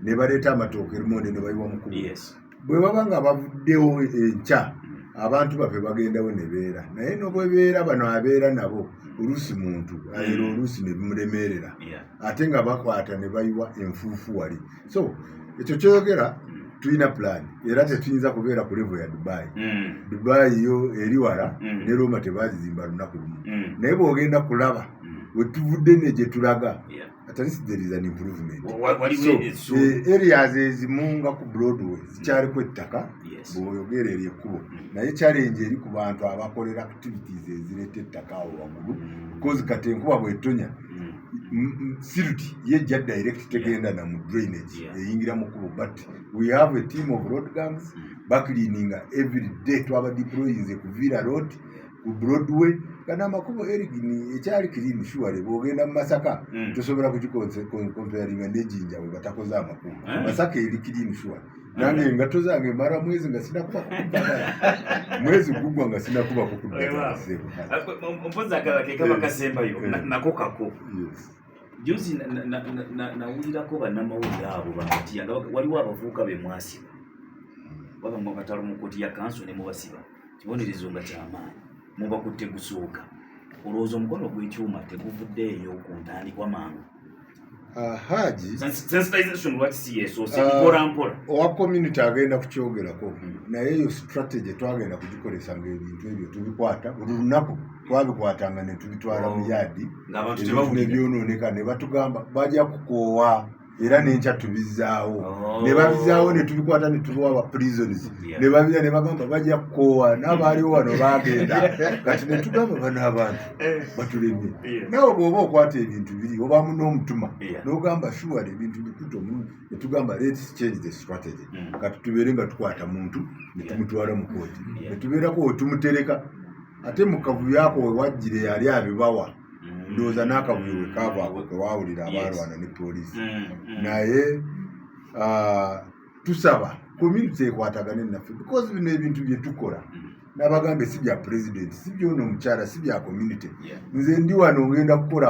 ne baleeta amatooke Lumonde ne bayiwa Mukubu bwe baba nga bavuddewo enkya abantu baffe bagendawo ne beera naye n'obwebeera bano abeera nabo oluusi muntu ayera oluusi ne bimulemerera ate nga bakwata ne bayiwa enfuufu wali so ekyo kyogera tulina plan era tetuyinza kubeera ku level ya Dubai yo eri wala ne Roma tebazizimba lunaku lumu naye bw'ogenda kulaba we tuvudde ne gye tulaga at least there is an improvement so areas ezimu nga ku Broadway zikyaliko ettaka bw'oyogera eri ekkubo naye challenge eri ku bantu abakolera activities ezireeta ettaka awo waggulu because kati enkuba bw'etonya siruti yejja direct tegenda na mu drainage eyingira mu kubo but we have a team of road gangs cleaning every day twaba deploying ku Villa Road ku Broadway kana makubo erigini ekyali clean sure bwogenda mu Masaka tosobola comparing n'ejinja we batakoza amakubo Masaka eri clean sure nange ngato zange mara mwezi nga sina kuba mwezi gugwa nga sina kuba kukudda mpoza kama kasemba yo nako kako juzi nawulirako bannamawulire abo bakati waliwo abavubuka bemwasi baba mu katalo mu koti ya kanso ne mubasiba kibonerezo nga kyamaanyi mubakutte gusooka olowooza omukono gw'ekyuma teguvuddeeyo ku ntandikwa mangu Haji sensitization what CS so sikora mpola owa community agenda kukyogerako naye yo strategy twagenda kugikolesa ng'ebintu ebyo tubikwata olunaku twabikwatanga ne tubitwala mu yadi ng'abantu tebavudde byononeka ne batugamba bajja kukoowa era n'enkya tubizaawo ne babizaawo ne tubikwata ne tubiwa aba prisons ne babira ne bagamba bajja kukoowa n'abaaliwo wano baagenda kati ne tugamba bano abantu batulemye nawe bw'oba okwata ebintu biri obaamu n'omutuma n'ogamba sure ebintu bikuto ne tugamba let's change the strategy kati tubeere nga tukwata muntu ne tumutwala mu kooti ne tubeerako wetumutereka ate mu kavuyo ako we wajjire yali abibawa ndowooza n'akavuyo we kaavaako kewawulira abalwana ne poliisi naye tusaba community ekwatagane naffe because bino ebintu bye tukola n'abagambe si bya president si by'ono omukyala si bya community nze ndi wano ngenda kukola